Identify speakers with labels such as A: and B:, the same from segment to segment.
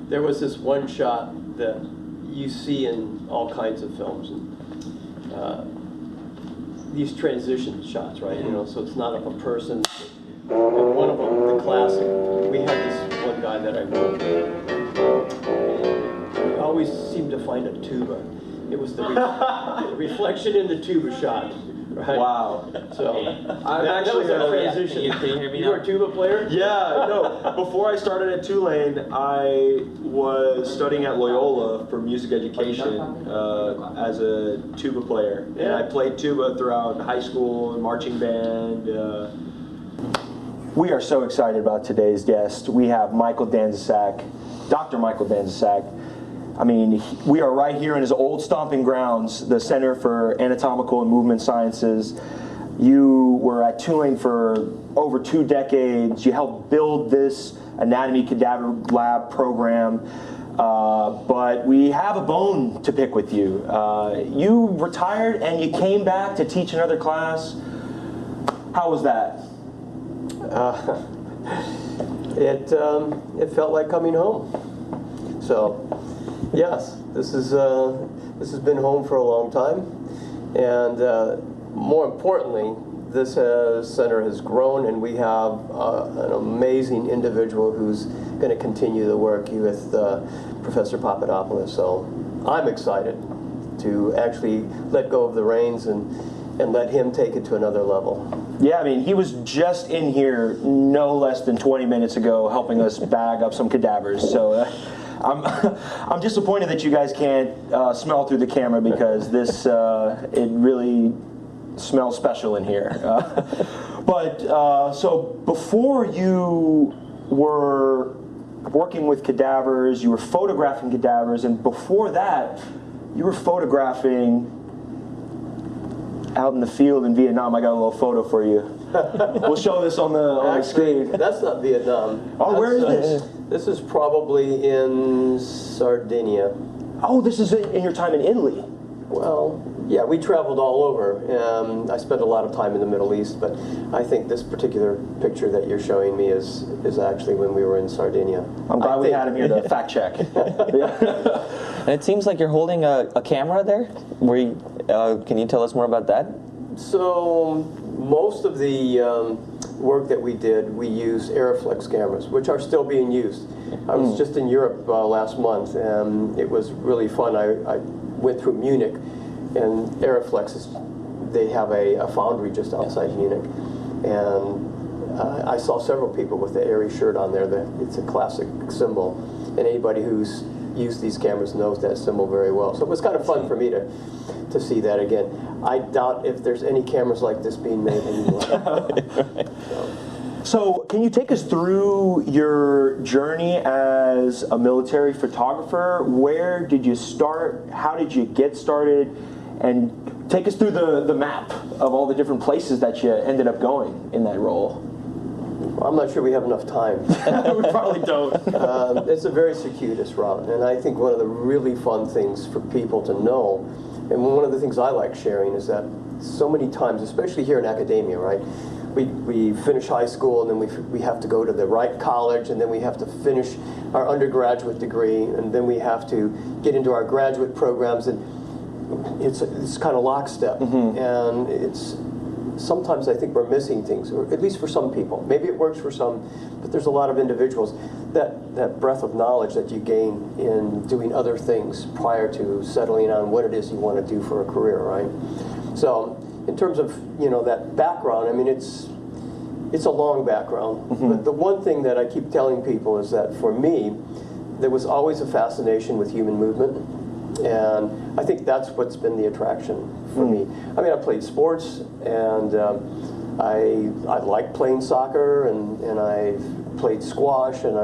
A: there was this one shot that you see in all kinds of films, and these transition shots, right? You know, so it's not of a person. And one of them, the classic, we had this one guy that I worked with. He always seemed to find a tuba. It was the reflection in the tuba shot. Right?
B: Wow.
A: So
B: that was a transition.
A: Can you hear me now? You were a tuba player?
B: Yeah, no. Before I started at Tulane, I was studying at Loyola for music education as a tuba player. And I played tuba throughout high school and marching band. We are so excited about today's guest. We have Michael Dancisak, Dr. Michael Dancisak. I mean, we are right here in his old stomping grounds, the Center for Anatomical and Movement Sciences. You were at Tulane for over 2 decades. You helped build this anatomy cadaver lab program. But we have a bone to pick with you. You retired and you came back to teach another class. How was that?
A: It felt like coming home. So, yes, this has been home for a long time, and more importantly, this center has grown, and we have an amazing individual who's going to continue the work with Professor Papadopoulos. So, I'm excited to actually let go of the reins and let him take it to another level.
B: Yeah, I mean, he was just in here no less than 20 minutes ago helping us bag up some cadavers. So I'm disappointed that you guys can't smell through the camera, because this it really smells special in here. So before you were working with cadavers, you were photographing cadavers, and before that, you were photographing out in the field in Vietnam. I got a little photo for you. We'll show this on the screen.
A: That's not Vietnam.
B: Oh, where is this?
A: This is probably in Sardinia.
B: Oh, this is in your time in Italy.
A: Well, yeah, we traveled all over. I spent a lot of time in the Middle East, but I think this particular picture that you're showing me is actually when we were in Sardinia.
B: I'm glad we had him here to fact check.
C: And it seems like you're holding a camera there. Can you tell us more about that?
A: So most of the work that we did, we used Aeroflex cameras, which are still being used. I was just in Europe last month, and it was really fun. I went through Munich, and Aeroflex, they have a foundry just outside Munich, and I saw several people with the Airy shirt on there. It's a classic symbol, and anybody who's used these cameras knows that symbol very well. So it was kind of fun for me to see that again. I doubt if there's any cameras like this being made anymore.
B: So can you take us through your journey as a military photographer? Where did you start? How did you get started? And take us through the map of all the different places that you ended up going in that role.
A: I'm not sure we have enough time.
B: We probably don't.
A: It's a very circuitous route, and I think one of the really fun things for people to know, and one of the things I like sharing, is that so many times, especially here in academia, right, we finish high school, and then we have to go to the right college, and then we have to finish our undergraduate degree, and then we have to get into our graduate programs, and it's kind of lockstep, and it's sometimes I think we're missing things, or at least for some people. Maybe it works for some, but there's a lot of individuals that breadth of knowledge that you gain in doing other things prior to settling on what it is you want to do for a career, right? So in terms of that background, I mean it's a long background, but the one thing that I keep telling people is that for me, there was always a fascination with human movement, and I think that's what's been the attraction for me. I mean, I played sports, and I like playing soccer, and I've played squash, and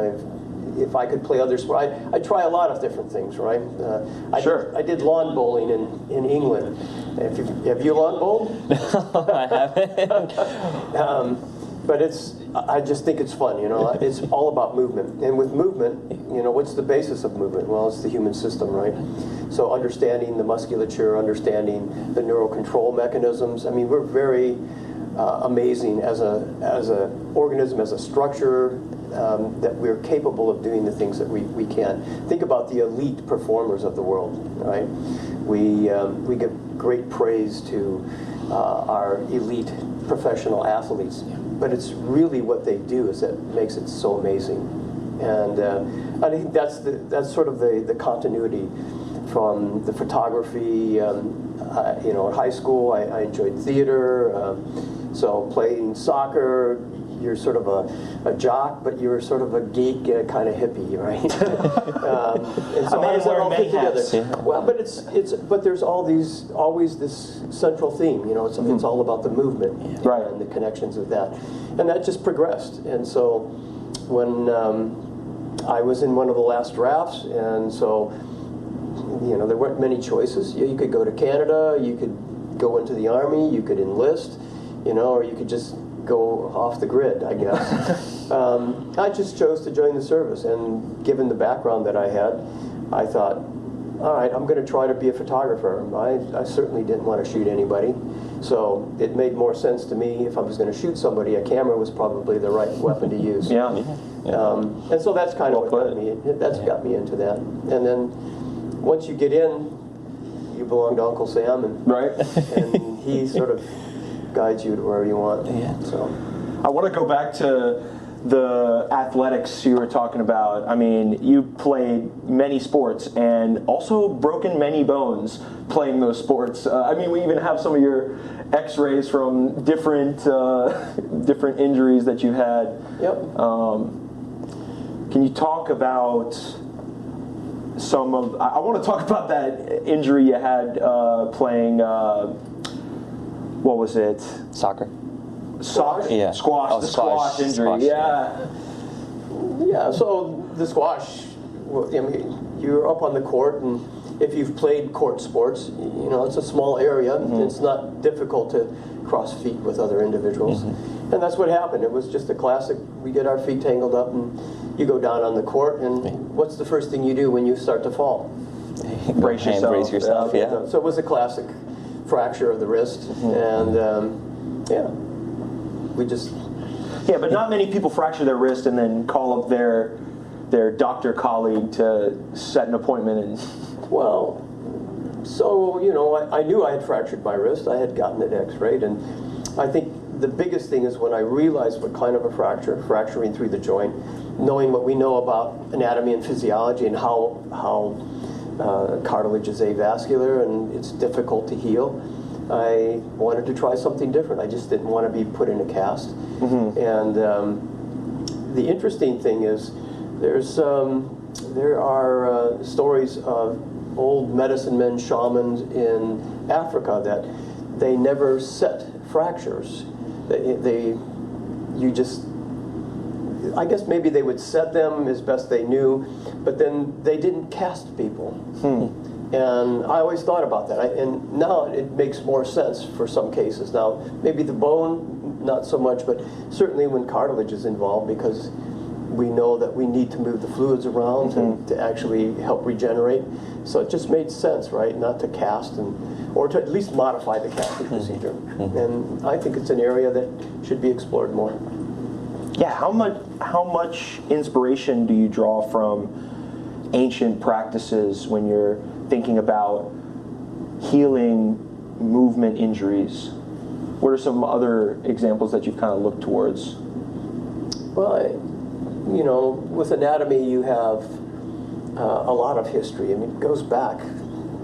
A: if I could play other sports, I try a lot of different things, right? I did lawn bowling in England. Have you lawn bowled?
C: No, I haven't.
A: But I just think it's fun, It's all about movement. And with movement, what's the basis of movement? Well, it's the human system, right? So understanding the musculature, understanding the neural control mechanisms. I mean, we're very amazing as a organism, as a structure, that we're capable of doing the things that we can. Think about the elite performers of the world, right? We give great praise to our elite professional athletes, but it's really what they do is that makes it so amazing. And I think that's sort of the continuity from the photography. In high school, I enjoyed theater, so playing soccer. You're sort of a jock, but you're sort of a geek, kind of hippie, right? And so how does that all fit together?
C: Yeah.
A: Well, but but there's always this central theme. It's all about the movement and the connections of that, and that just progressed. And so when I was in one of the last drafts, and so there weren't many choices. You could go to Canada, you could go into the Army, you could enlist, or you could just go off the grid, I guess. I just chose to join the service, and given the background that I had, I thought, all right, I'm going to try to be a photographer. I certainly didn't want to shoot anybody, so it made more sense to me if I was going to shoot somebody, a camera was probably the right weapon to use. And so that's kind of what got me into that. And then once you get in, you belong to Uncle Sam, and he sort of guides you to where you want. So
B: I want to go back to the athletics you were talking about. I mean, you played many sports and also broken many bones playing those sports. We even have some of your X-rays from different injuries that you had. Can you talk about I want to talk about that injury you had playing. What was it?
C: Soccer.
B: Squash?
C: Yeah.
B: Squash.
C: Oh,
B: the squash injury.
A: Yeah, so the squash, you're up on the court, and if you've played court sports, it's a small area. It's not difficult to cross feet with other individuals. And that's what happened. It was just a classic, we get our feet tangled up, and you go down on the court, and what's the first thing you do when you start to fall?
C: Brace yourself.
A: So it was a classic fracture of the wrist, and we just...
B: Yeah, but not many people fracture their wrist and then call up their doctor colleague to set an appointment. And
A: well, so, I knew I had fractured my wrist. I had gotten it x-rayed, and I think the biggest thing is when I realized what kind of a fracturing through the joint, knowing what we know about anatomy and physiology and how cartilage is avascular and it's difficult to heal. I wanted to try something different. I just didn't want to be put in a cast. And the interesting thing is there are stories of old medicine men, shamans in Africa that they never set fractures. I guess maybe they would set them as best they knew, but then they didn't cast people. And I always thought about that. And now it makes more sense for some cases. Now, maybe the bone, not so much, but certainly when cartilage is involved, because we know that we need to move the fluids around to actually help regenerate. So it just made sense, right, not to cast or to at least modify the casting procedure. And I think it's an area that should be explored more.
B: Yeah, how much inspiration do you draw from ancient practices when you're thinking about healing movement injuries? What are some other examples that you've kind of looked towards?
A: Well, with anatomy you have a lot of history. I mean, it goes back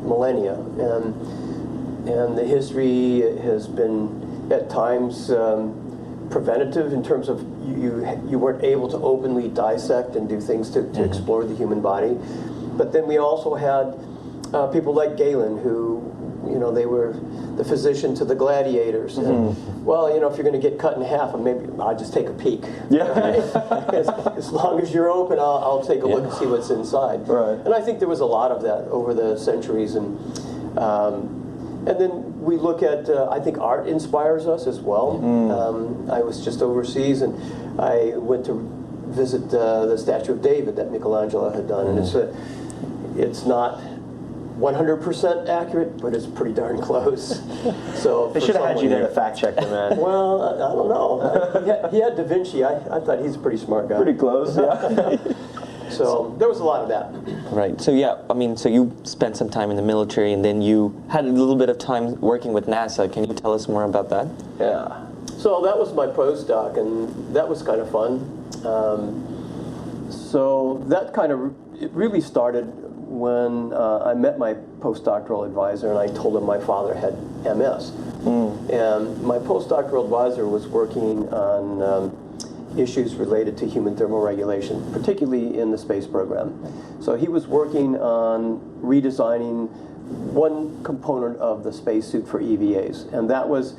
A: millennia, and the history has been at times preventative in terms of you weren't able to openly dissect and do things to explore the human body. But then we also had people like Galen who, they were the physician to the gladiators. And, well, if you're going to get cut in half, maybe I'll just take a peek. As long as you're open, I'll take a look and see what's inside.
B: Right.
A: And I think there was a lot of that over the centuries. And then we look at, I think art inspires us as well. I was just overseas, and I went to visit the statue of David that Michelangelo had done. And it's not 100% accurate, but it's pretty darn close. So
B: They should have had you there to fact check them, man.
A: Well, I don't know. He had Da Vinci. I thought he's a pretty smart guy.
B: Pretty close, yeah.
A: So there was a lot of that.
C: Right. So yeah, I mean, so you spent some time in the military, and then you had a little bit of time working with NASA. Can you tell us more about that?
A: Yeah. So that was my postdoc, and that was kind of fun. So that kind of, it really started when I met my postdoctoral advisor, and I told him my father had MS. And my postdoctoral advisor was working on issues related to human thermoregulation, particularly in the space program. So he was working on redesigning one component of the spacesuit for EVAs, and that was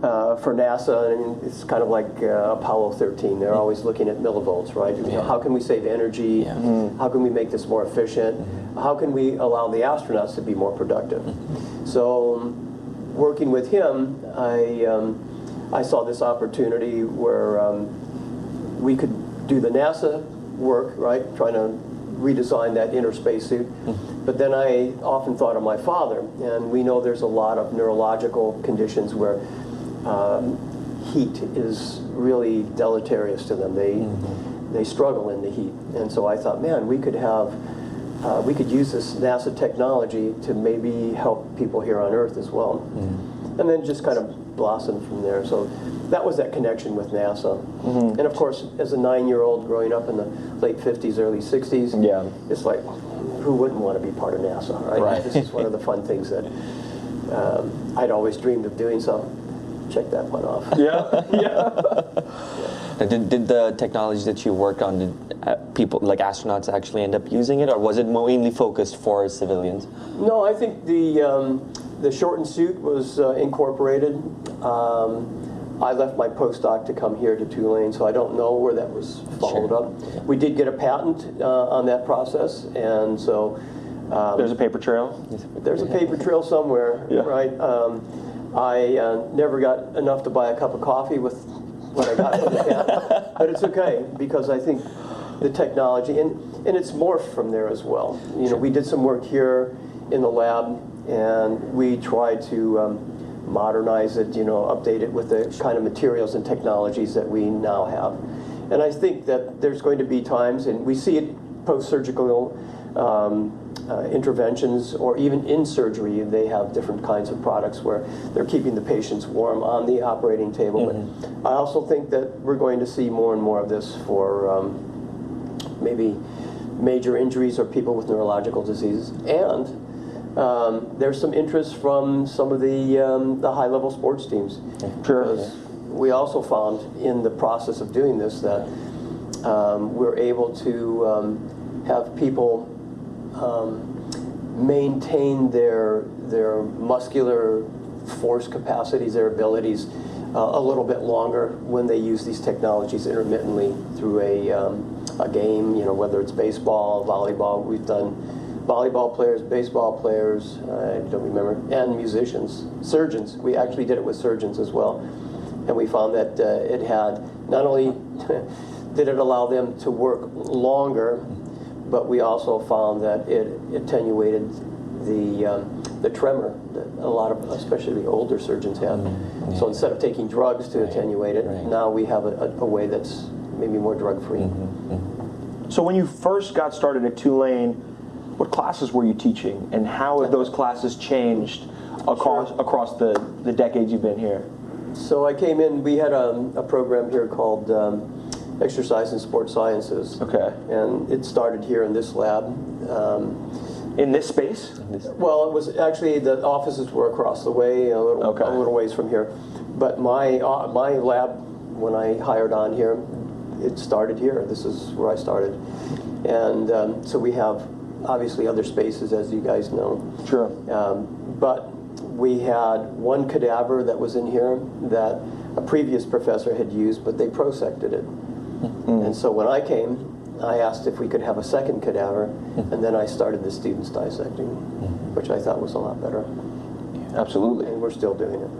A: for NASA. I mean, it's kind of like Apollo 13. They're always looking at millivolts, right? You know, how can we save energy? How can we make this more efficient? How can we allow the astronauts to be more productive? So, working with him, I saw this opportunity where we could do the NASA work, right? Trying to redesign that inner spacesuit. But then I often thought of my father, and we know there's a lot of neurological conditions where heat is really deleterious to them. They struggle in the heat, and so I thought, man, we could use this NASA technology to maybe help people here on Earth as well. And then just kind of blossomed from there. So that was that connection with NASA. And of course, as a 9-year-old growing up in the late 50s, early 60s, it's like, who wouldn't want to be part of NASA, right? This is one of the fun things that I'd always dreamed of doing, so check that one off.
C: Did the technology that you worked on, did people, like astronauts, actually end up using it, or was it mainly focused for civilians?
A: No, I think the shortened suit was incorporated. I left my postdoc to come here to Tulane, so I don't know where that was followed up. We did get a patent on that process, and so
B: there's a paper trail.
A: There's a paper trail somewhere, right? I never got enough to buy a cup of coffee with what I got from the patent, but it's okay because I think the technology and it's morphed from there as well. You know, we did some work here in the lab, and we tried to modernize it, you know, update it with the kind of materials and technologies that we now have. And I think that there's going to be times, and we see it post-surgical interventions, or even in surgery, they have different kinds of products where they're keeping the patients warm on the operating table. But I also think that we're going to see more and more of this for maybe major injuries or people with neurological diseases. And there's some interest from some of the high-level sports teams. Because we also found in the process of doing this that we're able to have people maintain their muscular force capacities, their abilities, a little bit longer when they use these technologies intermittently through a game, you know, whether it's baseball, volleyball. We've done volleyball players, baseball players, I don't remember, and musicians, surgeons. We actually did it with surgeons as well. And we found that it had, not only did it allow them to work longer, but we also found that it attenuated the tremor that a lot of, especially the older surgeons have. So instead of taking drugs to attenuate it, now we have a way that's maybe more drug-free.
B: So when you first got started at Tulane, what classes were you teaching, and how have those classes changed across the decades you've been here?
A: So I came in, we had a program here called Exercise and Sports Sciences.
B: Okay.
A: And it started here in this lab.
B: In this space?
A: Well, it was actually, the offices were across the way, a little ways from here. But my lab, when I hired on here, it started here. This is where I started. And so we have obviously other spaces, as you guys know.
B: Sure.
A: But we had one cadaver that was in here that a previous professor had used, but they prosected it. And so when I came, I asked if we could have a second cadaver, and then I started the students dissecting, which I thought was a lot better.
B: Absolutely.
A: And we're still doing it.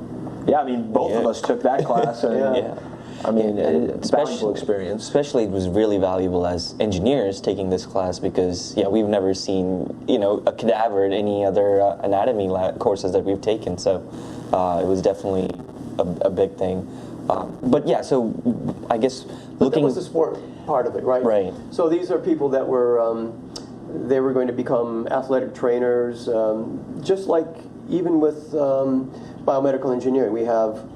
B: Yeah, I mean, both of us took that class. And I mean,
C: And
B: it's a valuable experience.
C: Especially, it was really valuable as engineers taking this class because, yeah, we've never seen, a cadaver in any other anatomy courses that we've taken. So it was definitely a big thing. But yeah, so I guess
A: That was the sport part of it, right?
C: Right.
A: So these are people that were, they were going to become athletic trainers, just like even with biomedical engineering. We have,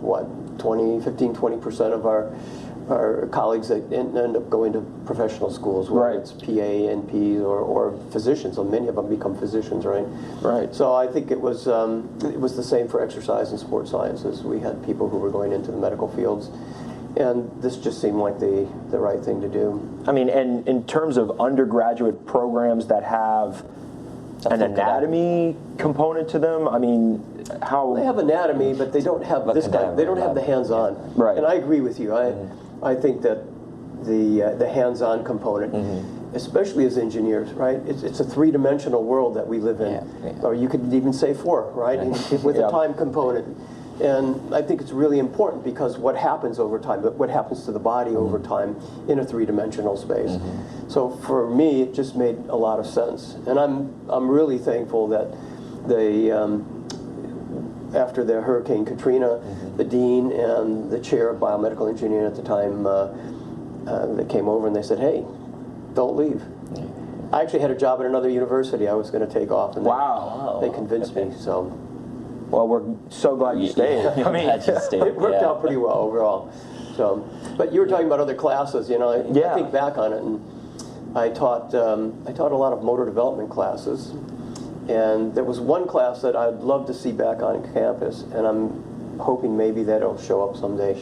A: 15-20% of our colleagues that end up going to professional schools, whether
B: Right.
A: it's PA, NPs, or physicians. So many of them become physicians, right?
B: Right.
A: So I think it was the same for exercise and sports sciences. We had people who were going into the medical fields, and this just seemed like the right thing to do.
B: I mean, and in terms of undergraduate programs that have an anatomy component to them, I mean, how...
A: They have anatomy, but they don't have this kind. They don't have the hands-on.
B: Right.
A: And I agree with you. I think that the hands-on component, especially as engineers, right? It's a three-dimensional world that we live in, or you could even say four, right? With a time component. And I think it's really important because what happens over time, what happens to the body over time in a three-dimensional space. So for me, it just made a lot of sense. And I'm really thankful that after the Hurricane Katrina, the dean and the chair of biomedical engineering at the time, they came over and they said, "Hey, don't leave." I actually had a job at another university I was going to take off, and they convinced me. So.
B: Well, we're so glad you stayed. I mean,
A: it worked out pretty well overall. So, but you were talking about other classes. I think back on it, and I taught a lot of motor development classes, and there was one class that I'd love to see back on campus, and I'm hoping maybe that'll show up someday.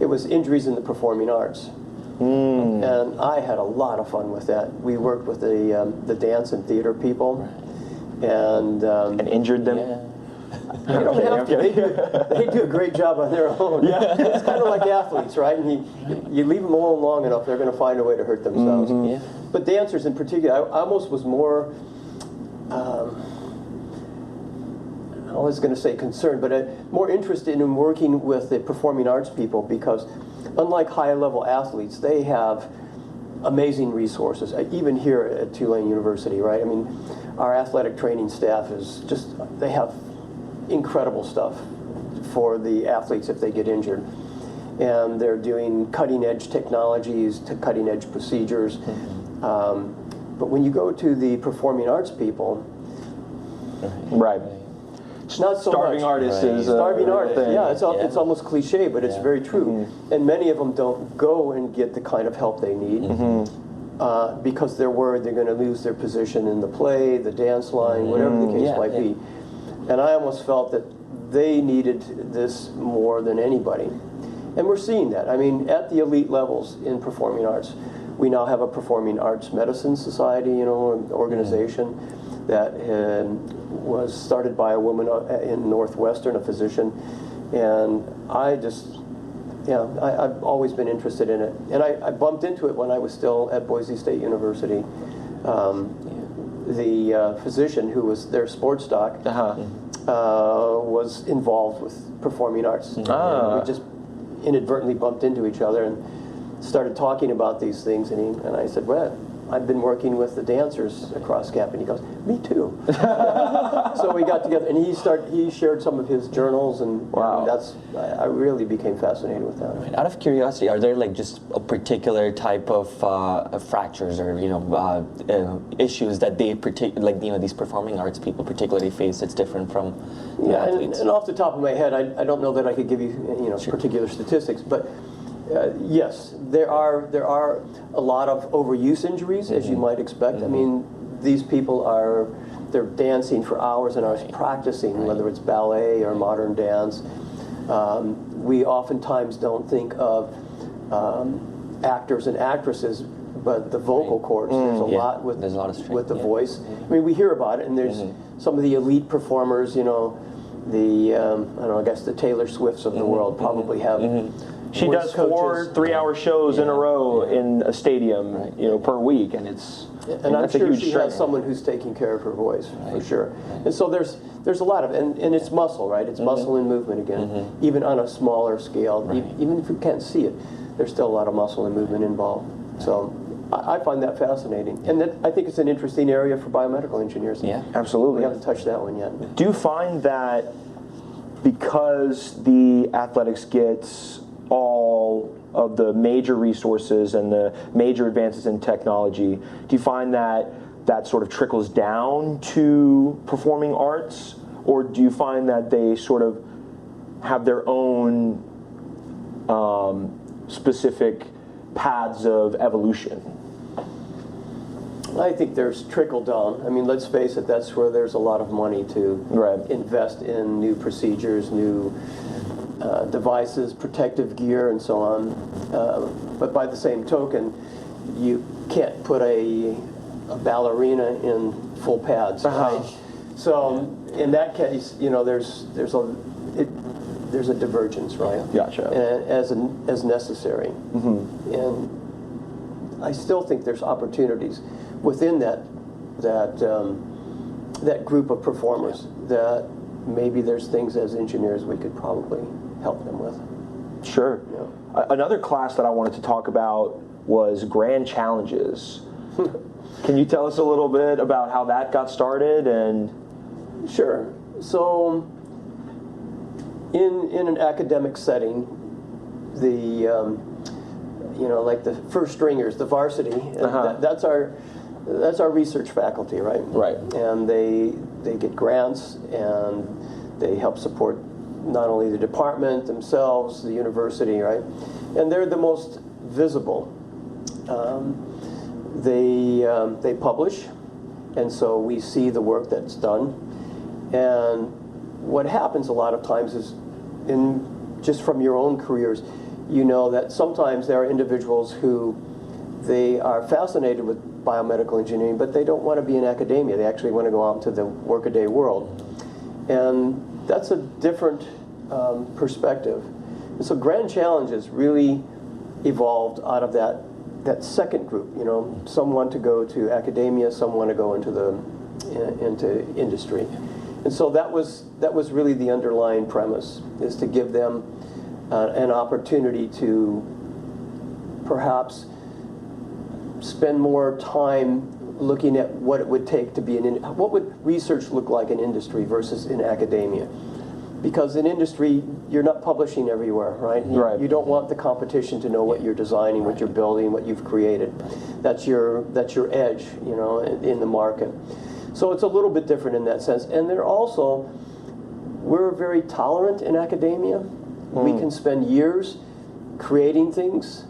A: It was injuries in the performing arts. And I had a lot of fun with that. We worked with the dance and theater people, and
B: injured them.
C: Yeah.
A: They don't have to. They do a great job on their own. It's kind of like athletes, right? And you leave them alone long enough, they're going to find a way to hurt themselves. But dancers in particular, I almost was more, I was going to say concerned, but more interested in working with the performing arts people because unlike high-level athletes, they have amazing resources, even here at Tulane University, right? I mean, our athletic training staff is just, they have incredible stuff for the athletes if they get injured. And they're doing cutting-edge technologies to cutting-edge procedures. But when you go to the performing arts people,
B: right.
A: not so
B: starving
A: much.
B: Artists is
A: starving artists.
B: thing.
A: Yeah, it's almost cliche, but it's very true. And many of them don't go and get the kind of help they need because they're worried they're going to lose their position in the play, the dance line, whatever the case might be. And I almost felt that they needed this more than anybody. And we're seeing that. I mean, at the elite levels in performing arts, we now have a Performing Arts Medicine Society, an organization that was started by a woman in Northwestern, a physician. And I've always been interested in it. And I bumped into it when I was still at Boise State University. The physician who was their sports doc was involved with performing arts. We just inadvertently bumped into each other and started talking about these things. And I said, "Well, I've been working with the dancers across camp," and he goes, "Me too." So we got together, and he shared some of his journals, and I really became fascinated with that.
C: Out of curiosity, are there like just a particular type of fractures or issues that they these performing arts people particularly face that's different from athletes?
A: And off the top of my head, I don't know that I could give you particular statistics, but. Yes, there are a lot of overuse injuries, as you might expect. I mean, these people they're dancing for hours and hours, practicing, whether it's ballet or modern dance. We oftentimes don't think of actors and actresses, but the vocal cords. There's a lot with the voice. I mean, we hear about it, and there's some of the elite performers. I guess the Taylor Swifts of the world probably have.
B: She does 4 3-hour shows in a row in a stadium, per week, and
A: I'm sure she has someone who's taking care of her voice for sure. And so there's a lot of, and it's muscle, right? It's muscle and movement again, even on a smaller scale, even if you can't see it. there's still a lot of muscle and movement involved. So I find that fascinating. And I think it's an interesting area for biomedical engineers.
C: Yeah,
B: absolutely.
A: We haven't touched that one yet.
B: Do you find that because the athletics gets all of the major resources and the major advances in technology, do you find that that sort of trickles down to performing arts, or do you find that they sort of have their own specific paths of evolution?
A: I think there's trickle down. I mean, let's face it, that's where there's a lot of money to invest in new procedures, new devices, protective gear, and so on. But by the same token, you can't put a ballerina in full pads, right? So in that case, you know, there's a divergence, right?
B: Gotcha.
A: As necessary. And I still think there's opportunities within that group of performers that maybe there's things as engineers we could probably help them with.
B: Sure.
A: Yeah.
B: Another class that I wanted to talk about was Grand Challenges. Can you tell us a little bit about how that got started? And
A: sure. So in an academic setting, the like the first stringers, the varsity, that's our research faculty, right?
B: Right.
A: And they get grants and they help support not only the department themselves, the university, right? And they're the most visible. They publish, and so we see the work that's done. And what happens a lot of times is, just from your own careers, you know that sometimes there are individuals who they are fascinated with biomedical engineering, but they don't want to be in academia. They actually want to go out into the workaday world. And that's a different perspective. And so Grand Challenges really evolved out of that second group. You know, some want to go to academia, some want to go into industry. And so that was really the underlying premise, is to give them an opportunity to perhaps spend more time looking at what it would take to be what would research look like in industry versus in academia. Because in industry, you're not publishing everywhere, right?
B: Right.
A: You don't want the competition to know what you're designing, what you're building, what you've created. That's your edge, you know, in the market. So it's a little bit different in that sense. And we're very tolerant in academia. We can spend years creating things,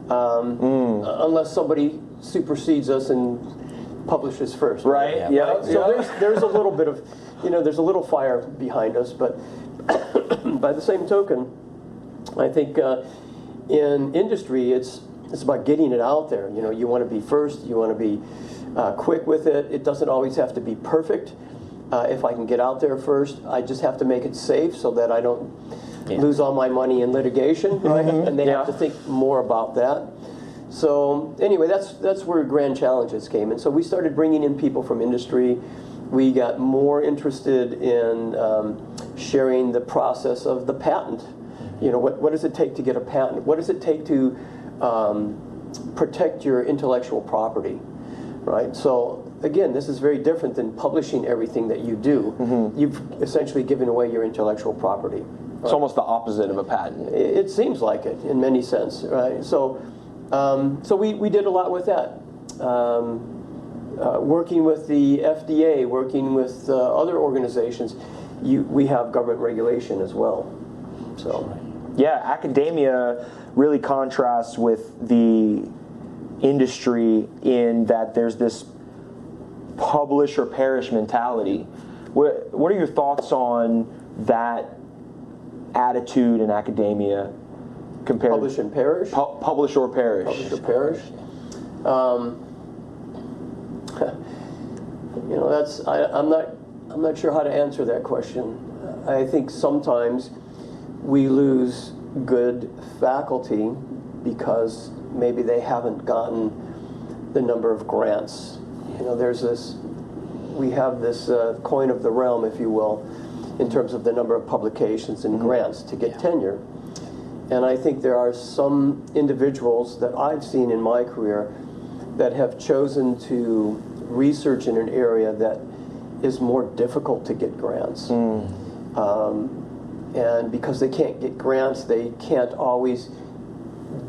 A: unless somebody supersedes us and publishes first.
B: Right.
A: Yeah. So there's a little bit of, there's a little fire behind us, but by the same token, I think in industry it's about getting it out there. You know, you want to be first, you want to be quick with it. It doesn't always have to be perfect. If I can get out there first, I just have to make it safe so that I don't lose all my money in litigation, right? And they have to think more about that. So anyway, that's where Grand Challenges came. And so we started bringing in people from industry. We got more interested in sharing the process of the patent. You know, what does it take to get a patent? What does it take to protect your intellectual property, right? So again, this is very different than publishing everything that you do. You've essentially given away your intellectual property. Right?
B: It's almost the opposite of a patent.
A: It seems like it in many sense, right? So we did a lot with that. Working with the FDA, working with other organizations, we have government regulation as well. So,
B: yeah, academia really contrasts with the industry in that there's this publish or perish mentality. What are your thoughts on that attitude in academia compared
A: publish and perish?
B: Publish or perish.
A: Publish or perish. I'm not sure how to answer that question. I think sometimes we lose good faculty because maybe they haven't gotten the number of grants. You know, we have this coin of the realm, if you will, in terms of the number of publications and grants to get tenure. And I think there are some individuals that I've seen in my career that have chosen to research in an area that is more difficult to get grants. And because they can't get grants, they can't always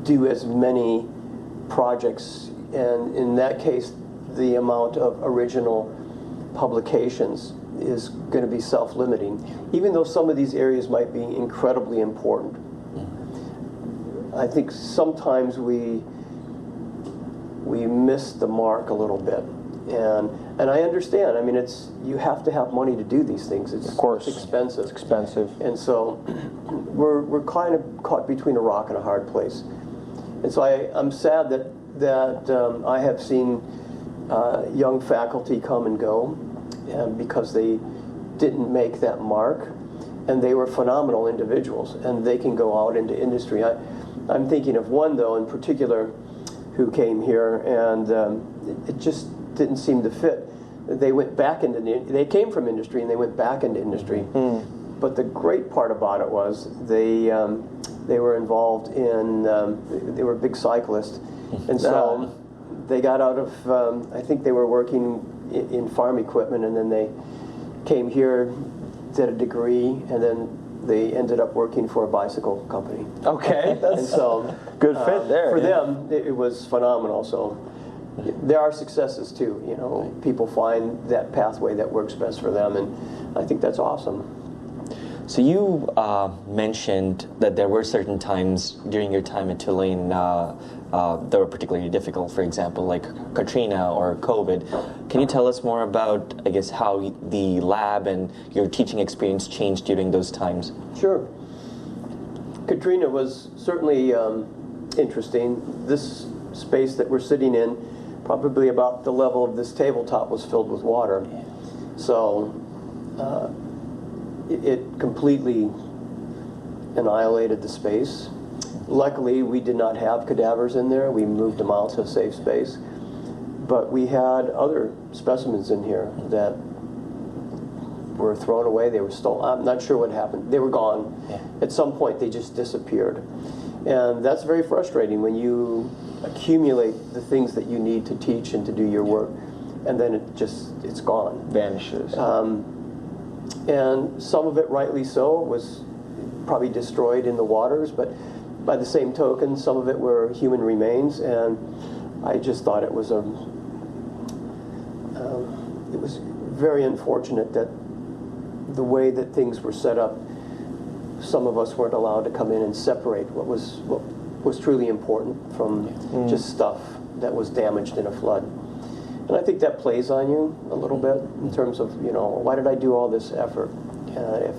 A: do as many projects. And in that case, the amount of original publications is going to be self-limiting, even though some of these areas might be incredibly important. I think sometimes we miss the mark a little bit, and I understand. I mean, you have to have money to do these things. It's,
B: of course,
A: it's expensive.
B: It's expensive,
A: and so we're kind of caught between a rock and a hard place. And so I'm sad that I have seen young faculty come and go, because they didn't make that mark, and they were phenomenal individuals, and they can go out into industry. I'm thinking of one, though, in particular, who came here, and it just didn't seem to fit. They went back into they came from industry, and they went back into industry. But the great part about it was they were involved in, they were big cyclists, and so they got out of, I think they were working in farm equipment, and then they came here, did a degree, and then they ended up working for a bicycle company.
B: Okay,
A: and so
B: good fit there.
A: For them, it was phenomenal. So there are successes too. You know, people find that pathway that works best for them, and I think that's awesome.
C: So you mentioned that there were certain times during your time at Tulane that were particularly difficult, for example, like Katrina or COVID. Can you tell us more about, I guess, how the lab and your teaching experience changed during those times?
A: Sure. Katrina was certainly interesting. This space that we're sitting in, probably about the level of this tabletop, was filled with water. So it completely annihilated the space. Luckily, we did not have cadavers in there. We moved them out to a safe space. But we had other specimens in here that were thrown away. They were stolen. I'm not sure what happened. They were gone. At some point, they just disappeared. And that's very frustrating when you accumulate the things that you need to teach and to do your work, and then it's gone.
B: Vanishes.
A: And some of it, rightly so, was probably destroyed in the waters, but by the same token, some of it were human remains, and I just thought it was very unfortunate that the way that things were set up, some of us weren't allowed to come in and separate what was truly important from just stuff that was damaged in a flood. And I think that plays on you a little bit in terms of, why did I do all this effort if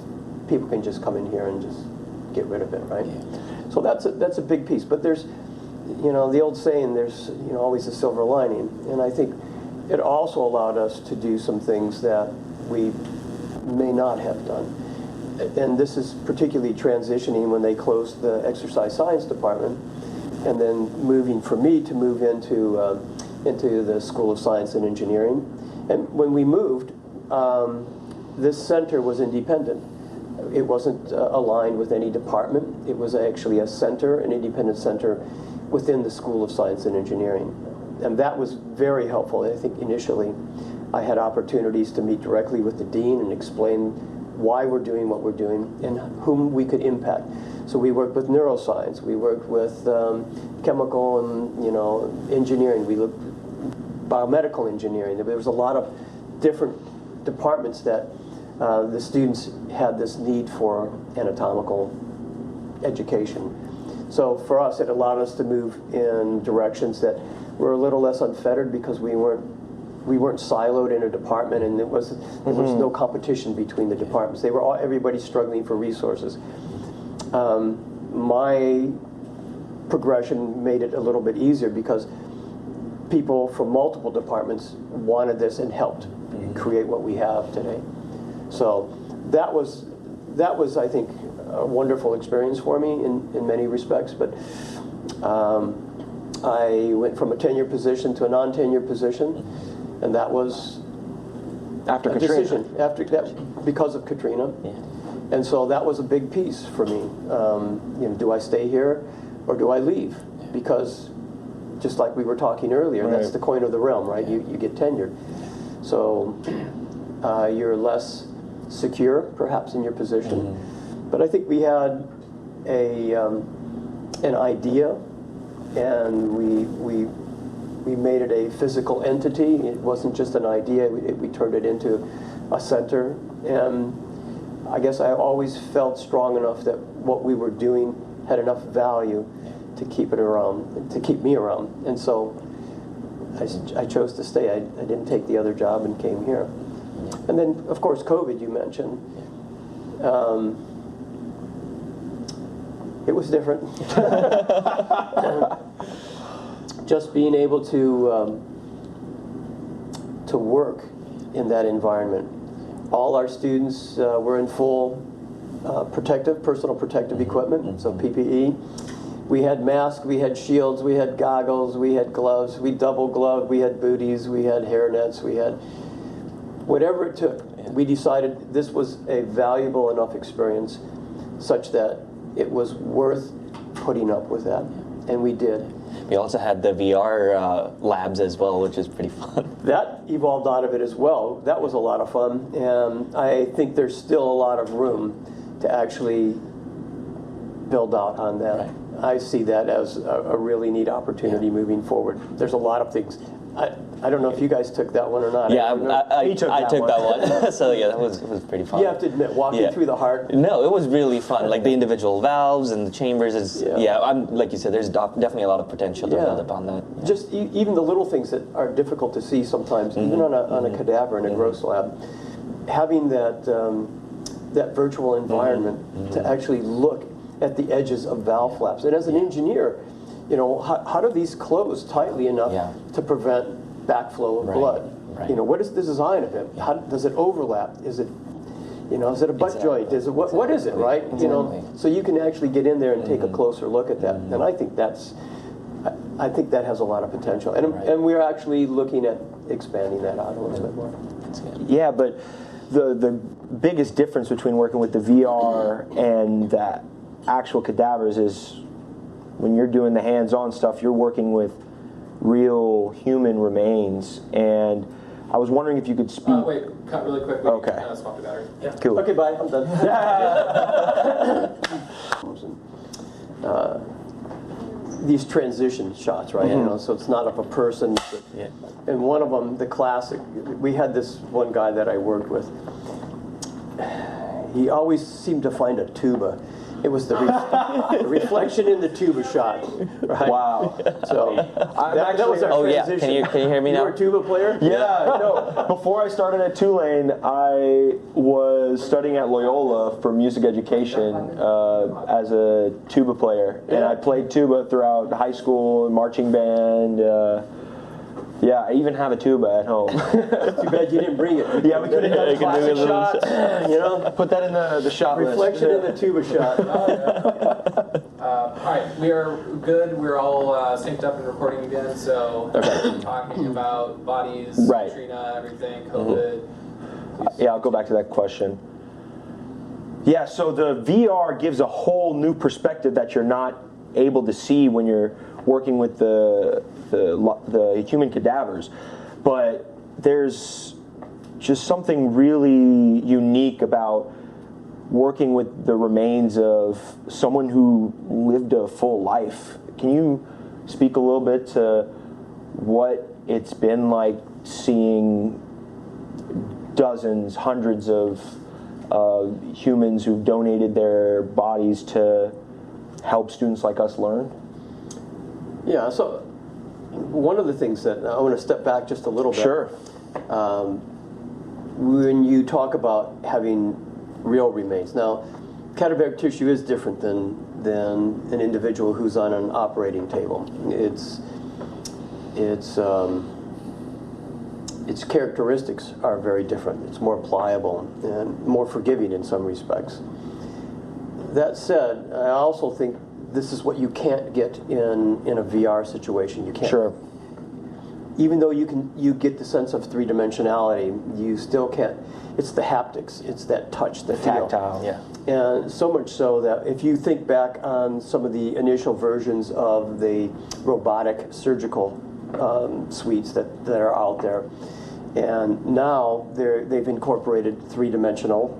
A: people can just come in here and just get rid of it, right? So that's a big piece. But there's, the old saying, there's always a silver lining. And I think it also allowed us to do some things that we may not have done. And this is particularly transitioning when they closed the exercise science department, and then moving for me to move into the School of Science and Engineering. And when we moved, this center was independent. It wasn't aligned with any department. It was actually a center, an independent center within the School of Science and Engineering. And that was very helpful. I think initially I had opportunities to meet directly with the dean and explain why we're doing what we're doing and whom we could impact. So we worked with neuroscience, we worked with chemical and engineering, we looked biomedical engineering. There was a lot of different departments that the students had this need for anatomical education. So for us, it allowed us to move in directions that were a little less unfettered because we weren't siloed in a department, and there was no competition between the departments. They were everybody struggling for resources. My progression made it a little bit easier because people from multiple departments wanted this and helped create what we have today. So that was I think a wonderful experience for me in many respects. But I went from a tenured position to a non-tenured position. And that was
B: after
A: a
B: Katrina.
A: decision after that because of Katrina. And so that was a big piece for me. Do I stay here or do I leave? Because just like we were talking earlier, that's the coin of the realm, right? You get tenured. So you're less secure, perhaps, in your position. But I think we had an idea, and we made it a physical entity. It wasn't just an idea. We turned it into a center. And I guess I always felt strong enough that what we were doing had enough value to keep it around, to keep me around. And so I chose to stay. I didn't take the other job and came here. And then, of course, COVID, you mentioned. It was different. Just being able to work in that environment. All our students were in full personal protective equipment, so PPE. We had masks, we had shields, we had goggles, we had gloves, we double gloved, we had booties, we had hairnets, we had whatever it took. We decided this was a valuable enough experience such that it was worth putting up with that, and we did.
C: We also had the VR labs as well, which is pretty fun.
A: That evolved out of it as well. That was a lot of fun, and I think there's still a lot of room to actually build out on that. Right. I see that as a really neat opportunity moving forward. There's a lot of things. I don't know if you guys took that one or not.
C: Yeah, I took that one. So yeah, it was pretty fun.
A: You have to admit, walking through the heart.
C: No, it was really fun. Like the individual valves and the chambers is like you said, there's definitely a lot of potential to build upon that. Yeah.
A: Just even the little things that are difficult to see sometimes, even on a cadaver in a gross lab, having that that virtual environment to actually look at the edges of valve flaps. And as an engineer, how do these close tightly enough to prevent backflow of blood? Right. What is the design of it? How does it overlap? Is it a butt joint? Is it what is it, right?
C: Exactly.
A: So you can actually get in there and take a closer look at that. And I think that has a lot of potential. And we're actually looking at expanding that out a little bit more.
C: That's good.
B: Yeah, but the biggest difference between working with the VR and that actual cadavers is when you're doing the hands-on stuff, you're working with real human remains. And I was wondering if you could speak.
D: Wait, cut really quick.
B: Okay.
D: Swap the battery.
A: Yeah.
B: Cool.
A: Okay, bye. I'm done. These transition shots, right? So it's not of a person. And one of them, the classic, we had this one guy that I worked with. He always seemed to find a tuba. It was the reflection in the tuba shot, right?
B: Wow.
A: So that was our transition.
C: Can you hear me now?
A: You were a tuba player?
B: Yeah, no. Before I started at Tulane, I was studying at Loyola for music education as a tuba player. And I played tuba throughout high school, marching band. I even have a tuba at home.
A: Too bad you didn't bring it.
B: Yeah, we could have done classic shots. Put that in the shot
A: reflection
B: list.
A: in the tuba shot.
D: All right, we are good. We're all synced up and recording again. So talking about bodies, Katrina, everything, COVID.
B: Yeah, I'll go back to that question. Yeah, so the VR gives a whole new perspective that you're not able to see when you're working with the human cadavers, but there's just something really unique about working with the remains of someone who lived a full life. Can you speak a little bit to what it's been like seeing dozens, hundreds of humans who've donated their bodies to help students like us learn?
A: Yeah, so one of the things that I want to step back just a little bit.
B: Sure.
A: When you talk about having real remains, now cadaveric tissue is different than an individual who's on an operating table. Its characteristics are very different. It's more pliable and more forgiving in some respects. That said, I also think this is what you can't get in a VR situation. You can't.
B: Sure.
A: even though you get the sense of three-dimensionality, you still can't. It's the haptics. It's that touch, the feel.
B: Tactile.
C: Yeah.
A: And so much so that if you think back on some of the initial versions of the robotic surgical suites that are out there, and now they've incorporated three-dimensional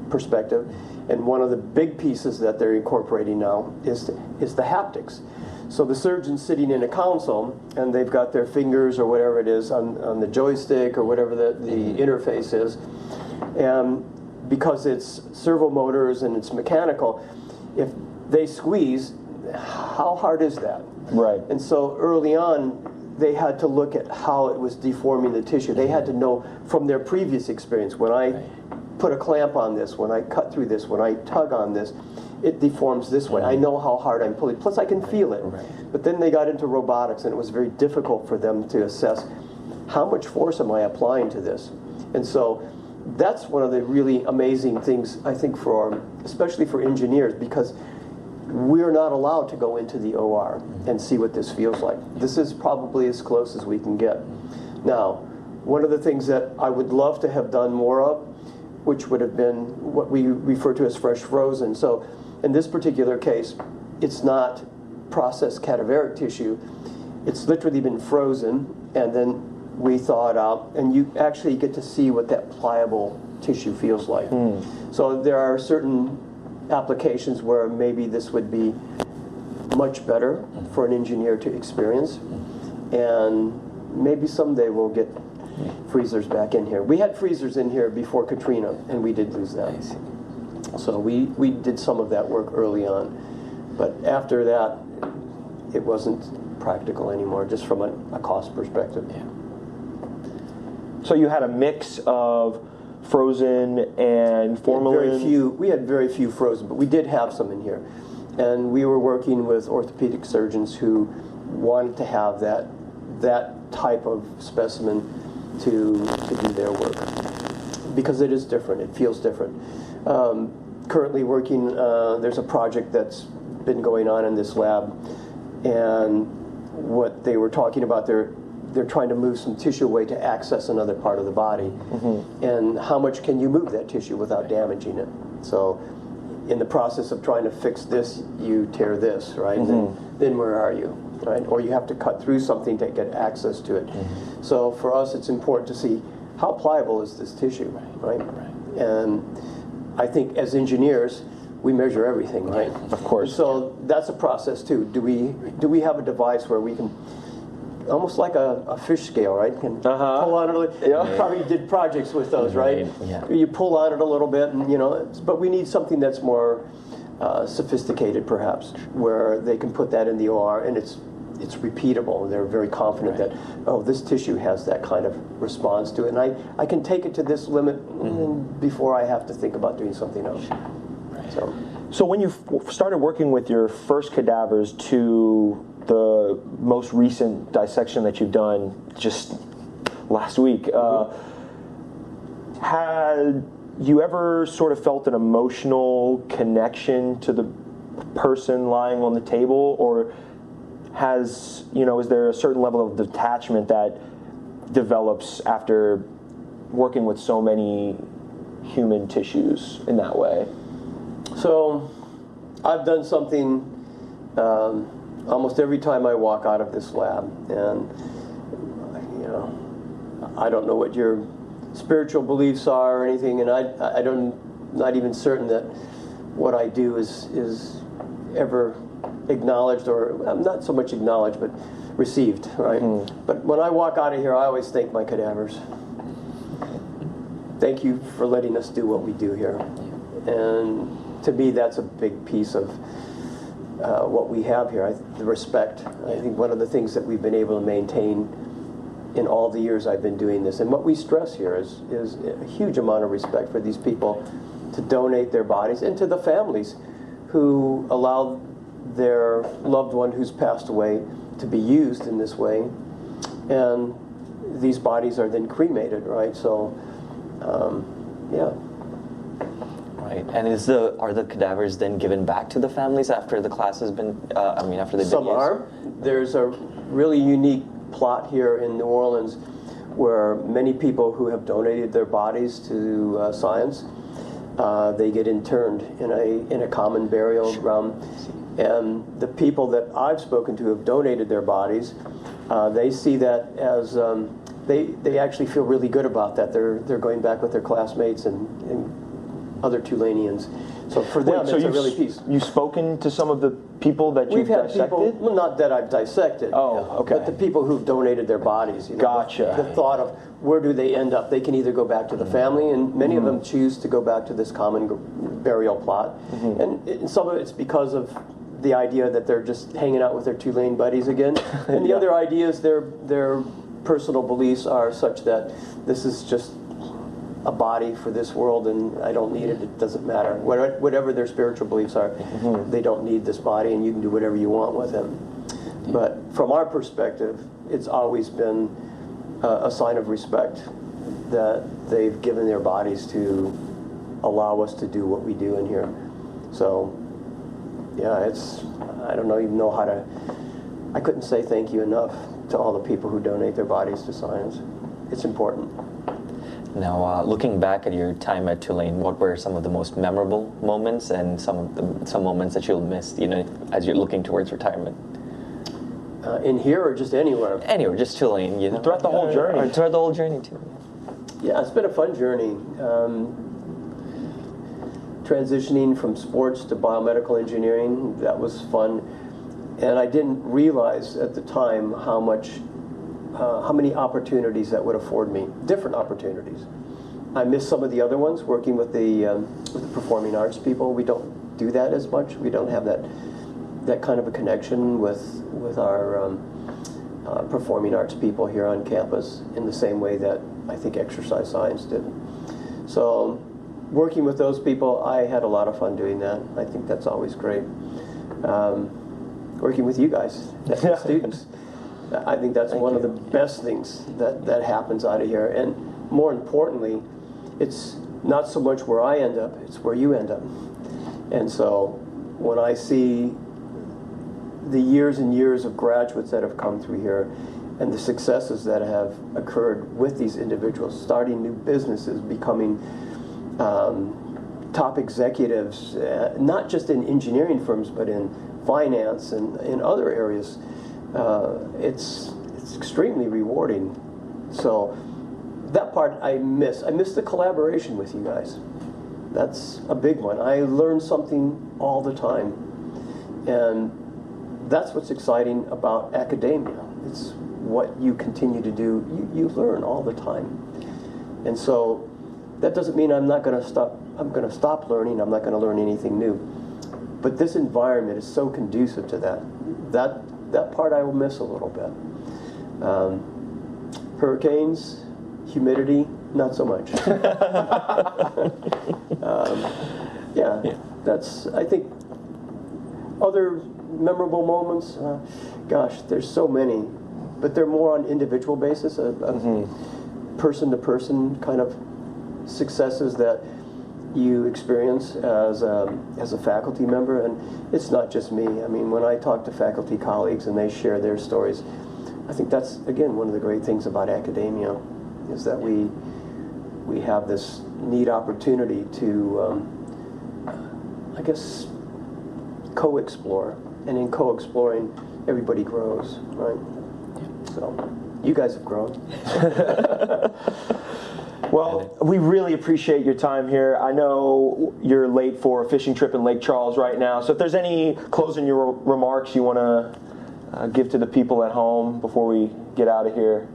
A: perspective, and one of the big pieces that they're incorporating now is the haptics. So the surgeon's sitting in a console, and they've got their fingers or whatever it is on the joystick or whatever the interface is, and because it's servo motors and it's mechanical, if they squeeze, how hard is that?
B: Right.
A: And so early on, they had to look at how it was deforming the tissue. They had to know from their previous experience, when I put a clamp on this, when I cut through this, when I tug on this, it deforms this way. I know how hard I'm pulling. Plus, I can feel it. But then they got into robotics, and it was very difficult for them to assess how much force am I applying to this. And so that's one of the really amazing things, I think, especially for engineers, because we're not allowed to go into the OR and see what this feels like. This is probably as close as we can get. Now, one of the things that I would love to have done more of, which would have been what we refer to as fresh frozen. So in this particular case, it's not processed cadaveric tissue. It's literally been frozen, and then we thaw it out, and you actually get to see what that pliable tissue feels like. So there are certain applications where maybe this would be much better for an engineer to experience, and maybe someday we'll get freezers back in here. We had freezers in here before Katrina, and we did lose that. So we did some of that work early on, but after that, it wasn't practical anymore, just from a cost perspective.
B: So you had a mix of frozen and formalin?
A: We had very few frozen, but we did have some in here. And we were working with orthopedic surgeons who wanted to have that type of specimen to do their work, because it is different. It feels different. Currently working, there's a project that's been going on in this lab, and what they were talking about, they're trying to move some tissue away to access another part of the body. And how much can you move that tissue without damaging it? So in the process of trying to fix this, you tear this, right? Then where are you, right? Or you have to cut through something to get access to it. So for us, it's important to see how pliable is this tissue, right? And I think as engineers, we measure everything, right?
B: Of course.
A: So that's a process too. Do we have a device where we can, almost like a fish scale, right? Can pull on it a little. You probably did projects with those, right?
C: Yeah.
A: You pull on it a little bit, and but we need something that's more sophisticated, perhaps, where they can put that in the OR and it's repeatable. They're very confident that, oh, this tissue has that kind of response to it, and I can take it to this limit before I have to think about doing something else.
B: So when you started working with your first cadavers to the most recent dissection that you've done just last week, had you ever sort of felt an emotional connection to the person lying on the table, or is there a certain level of detachment that develops after working with so many human tissues in that way?
A: So I've done something almost every time I walk out of this lab, and I don't know what your spiritual beliefs are or anything, and I don't, not even certain that what I do is ever acknowledged, or not so much acknowledged, but received, right? But when I walk out of here, I always thank my cadavers. Thank you for letting us do what we do here. And to me, that's a big piece of what we have here, the respect. I think one of the things that we've been able to maintain in all the years I've been doing this, and what we stress here is a huge amount of respect for these people to donate their bodies, and to the families who allow their loved one who's passed away to be used in this way. And these bodies are then cremated, right? So, yeah.
C: Right. And are the cadavers then given back to the families after the class has been, after they've been used?
A: Some are. There's a really unique plot here in New Orleans where many people who have donated their bodies to science, they get interned in a common burial ground. And the people that I've spoken to who have donated their bodies, they see that as they actually feel really good about that. They're going back with their classmates and other Tulanians. So for them, it's a really piece.
B: You've spoken to some of the people that you've dissected?
A: People, well, not that I've dissected.
B: Oh, okay.
A: But the people who've donated their bodies. You know,
B: Gotcha.
A: The thought of where do they end up? They can either go back to the family, and many of them choose to go back to this common burial plot. And some of it's because of the idea that they're just hanging out with their Tulane buddies again. And the other idea is their personal beliefs are such that this is just a body for this world, and I don't need it. It doesn't matter. Whatever their spiritual beliefs are, they don't need this body, and you can do whatever you want with him. But from our perspective, it's always been a sign of respect that they've given their bodies to allow us to do what we do in here. So, yeah, I don't even know how to, I couldn't say thank you enough to all the people who donate their bodies to science. It's important.
C: Now, looking back at your time at Tulane, what were some of the most memorable moments and some moments that you'll miss, as you're looking towards retirement?
A: In here or just anywhere?
C: Anywhere, just Tulane,
B: Throughout the whole journey.
C: Or throughout the whole journey, too.
A: Yeah, it's been a fun journey. Transitioning from sports to biomedical engineering, that was fun. And I didn't realize at the time how many opportunities that would afford me, different opportunities. I missed some of the other ones, working with the performing arts people. We don't do that as much. We don't have that kind of a connection with our performing arts people here on campus in the same way that I think exercise science did. So working with those people, I had a lot of fun doing that. I think that's always great. Working with you guys, the students. I think that's one of the best things that happens out of here. And more importantly, it's not so much where I end up, it's where you end up. And so when I see the years and years of graduates that have come through here and the successes that have occurred with these individuals, starting new businesses, becoming top executives, not just in engineering firms, but in finance and in other areas, it's extremely rewarding. So that part I miss. I miss the collaboration with you guys. That's a big one. I learn something all the time. And that's what's exciting about academia. It's what you continue to do. You learn all the time. And so that doesn't mean I'm going to stop learning. I'm not going to learn anything new. But this environment is so conducive to that. That part I will miss a little bit. Hurricanes, humidity, not so much. That's, I think, other memorable moments, gosh, there's so many, but they're more on individual basis, person-to-person kind of successes that you experience as a faculty member. And it's not just me. I mean, when I talk to faculty colleagues and they share their stories, I think that's, again, one of the great things about academia is that we have this neat opportunity to, I guess, co-explore. And in co-exploring, everybody grows, right? So, you guys have grown.
B: Well, we really appreciate your time here. I know you're late for a fishing trip in Lake Charles right now, so if there's any closing remarks you want to give to the people at home before we get out of here.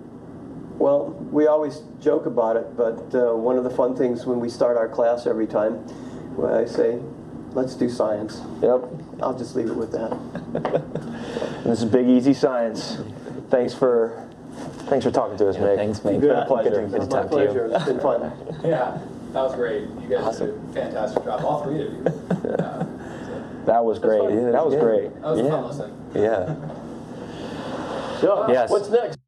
A: Well, we always joke about it, but one of the fun things when we start our class every time, when I say, let's do science.
B: Yep.
A: I'll just leave it with that.
B: This is Big Easy Science. Thanks for talking to us, Mick.
C: Thanks, Mick.
B: It's been a pleasure.
C: Good to
A: My
C: talk to you.
A: pleasure. It's been fun.
D: Yeah, that was great. You guys did a fantastic job, all three of you.
B: That was great.
A: fun.
B: That was great.
D: That was a fun listen.
C: Yeah.
A: So,
C: Yes.
A: what's next?